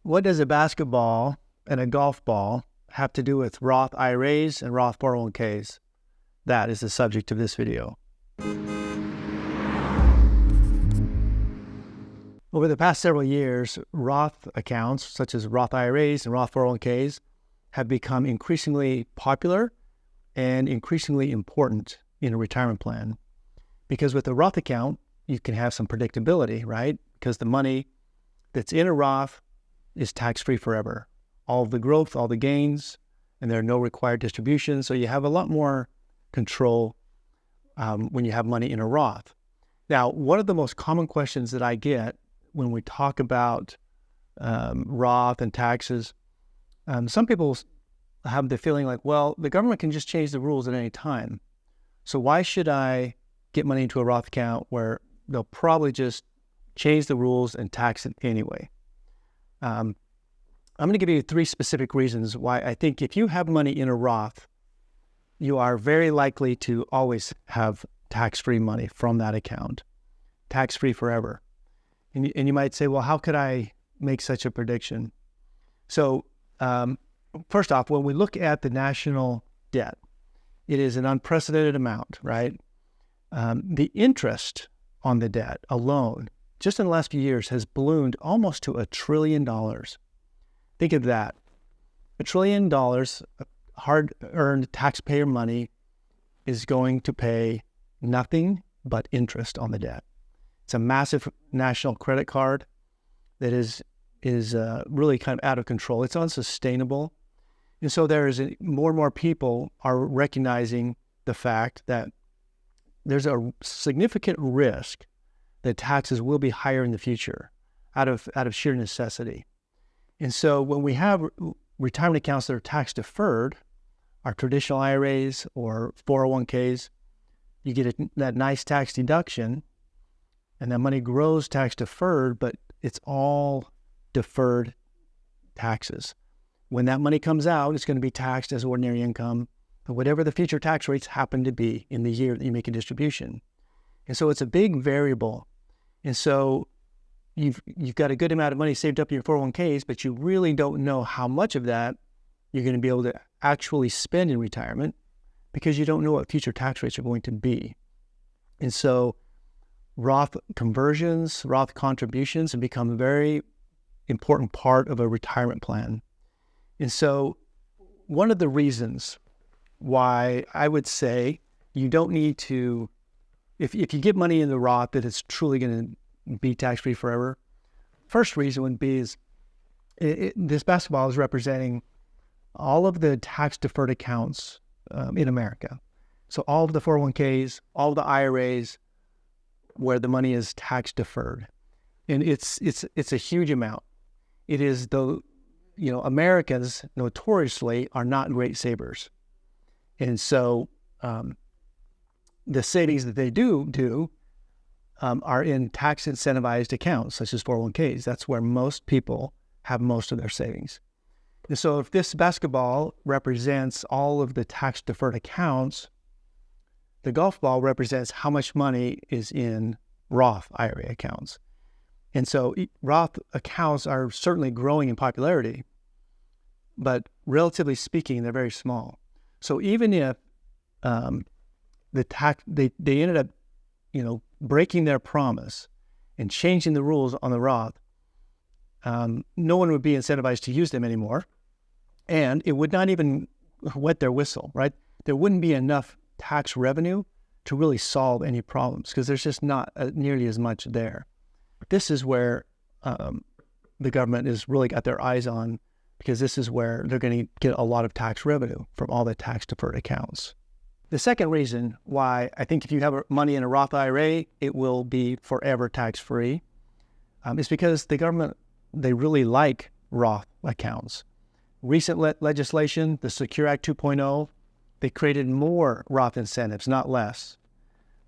What does a basketball and a golf ball have to do with Roth IRAs and Roth 401ks? That is the subject of this video. Over the past several years, Roth accounts, such as Roth IRAs and Roth 401ks, have become increasingly popular and increasingly important in a retirement plan. Because with a Roth account, you can have some predictability, right? Because the money that's in a Roth is tax-free forever. All of the growth, all the gains, and there are no required distributions. So you have a lot more control when you have money in a Roth. Now, one of the most common questions that I get when we talk about Roth and taxes, some people have the feeling like, well, the government can just change the rules at any time. So why should I get money into a Roth account where they'll probably just change the rules and tax it anyway? I'm going to give you 3 specific reasons why I think if you have money in a Roth, you are very likely to always have tax-free money from that account, tax-free forever. And you might say, well, how could I make such a prediction? So first off, when we look at the national debt, it is an unprecedented amount, right? The interest on the debt alone, just in the last few years, has ballooned almost to $1 trillion. Think of that. $1 trillion of hard-earned taxpayer money is going to pay nothing but interest on the debt. It's a massive national credit card that is really kind of out of control. It's unsustainable. And so more and more people are recognizing the fact that there's a significant risk that taxes will be higher in the future out of sheer necessity. And so when we have retirement accounts that are tax deferred, our traditional IRAs or 401ks, you get that nice tax deduction, and that money grows tax deferred, but it's all deferred taxes. When that money comes out, it's going to be taxed as ordinary income, whatever the future tax rates happen to be in the year that you make a distribution. And so it's a big variable. And so you've got a good amount of money saved up in your 401ks, but you really don't know how much of that you're going to be able to actually spend in retirement because you don't know what future tax rates are going to be. And so Roth conversions, Roth contributions have become a very important part of a retirement plan. And so one of the reasons why I would say you don't need to, if you get money in the Roth that it's truly going to be tax-free forever, first reason would be is this basketball is representing all of the tax-deferred accounts in America. So all of the 401ks, all of the IRAs, where the money is tax-deferred. And it's a huge amount. It is Americans notoriously are not great savers. And so the savings that they do are in tax incentivized accounts, such as 401ks. That's where most people have most of their savings. And so if this basketball represents all of the tax deferred accounts, the golf ball represents how much money is in Roth IRA accounts. And so Roth accounts are certainly growing in popularity, but relatively speaking, they're very small. So even if they ended up, breaking their promise and changing the rules on the Roth, no one would be incentivized to use them anymore, and it would not even wet their whistle, right? There wouldn't be enough tax revenue to really solve any problems because there's just not nearly as much there. This is where the government has really got their eyes on, because this is where they're going to get a lot of tax revenue from all the tax deferred accounts. The second reason why I think if you have money in a Roth IRA, it will be forever tax-free is because the government, they really like Roth accounts. Recent legislation, the Secure Act 2.0, they created more Roth incentives, not less.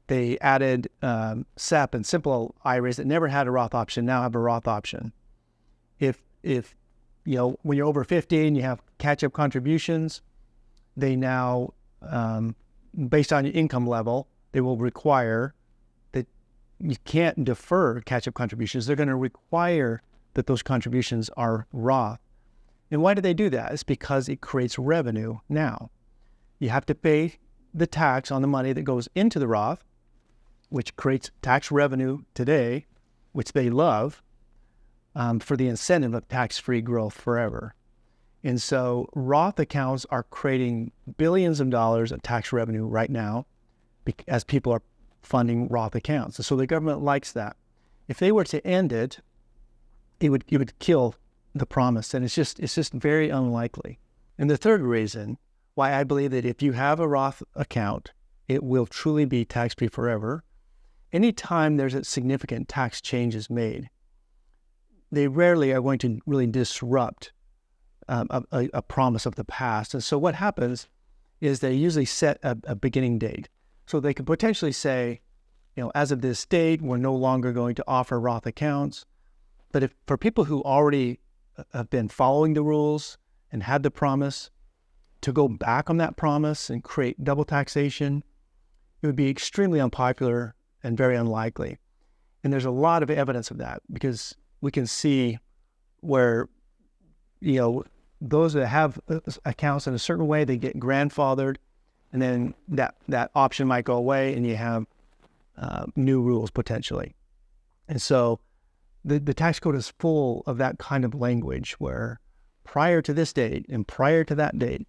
They added SEP and simple IRAs that never had a Roth option, now have a Roth option. If when you're over 50 and you have catch-up contributions, they now, based on your income level, they will require that you can't defer catch-up contributions. They're going to require that those contributions are Roth. And why do they do that? It's because it creates revenue now. You have to pay the tax on the money that goes into the Roth, which creates tax revenue today, which they love, for the incentive of tax-free growth forever. And so Roth accounts are creating billions of dollars of tax revenue right now as people are funding Roth accounts. And so the government likes that. If they were to end it, it would kill the promise, and it's just very unlikely. And the third reason why I believe that if you have a Roth account, it will truly be tax-free forever. Anytime there's a significant tax changes made, they rarely are going to really disrupt a promise of the past. And so what happens is they usually set a beginning date. So they could potentially say, as of this date, we're no longer going to offer Roth accounts. But if for people who already have been following the rules and had the promise, to go back on that promise and create double taxation, it would be extremely unpopular and very unlikely. And there's a lot of evidence of that, because we can see where, those that have accounts in a certain way, they get grandfathered, and then that option might go away, and you have new rules potentially. And so the tax code is full of that kind of language where prior to this date and prior to that date.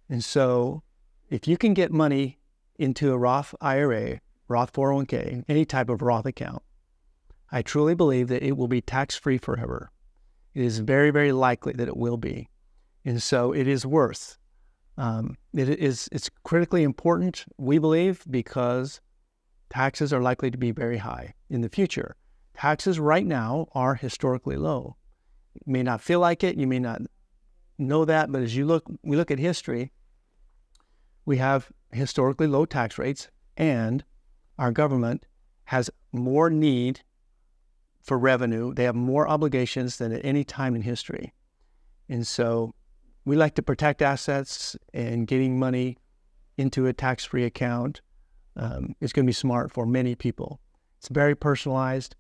And so if you can get money into a Roth IRA, Roth 401k, any type of Roth account, I truly believe that it will be tax-free forever. It is very, very likely that it will be. And so it is worth. It's critically important, we believe, because taxes are likely to be very high in the future. Taxes right now are historically low. You may not feel like it, you may not know that, but as we look at history, we have historically low tax rates, and our government has more need for revenue. They have more obligations than at any time in history. And so we like to protect assets, and getting money into a tax-free account is going to be smart for many people. It's very personalized.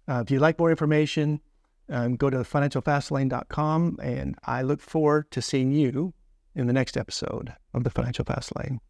If you'd like more information, go to financialfastlane.com, and I look forward to seeing you in the next episode of the Financial Fast Lane.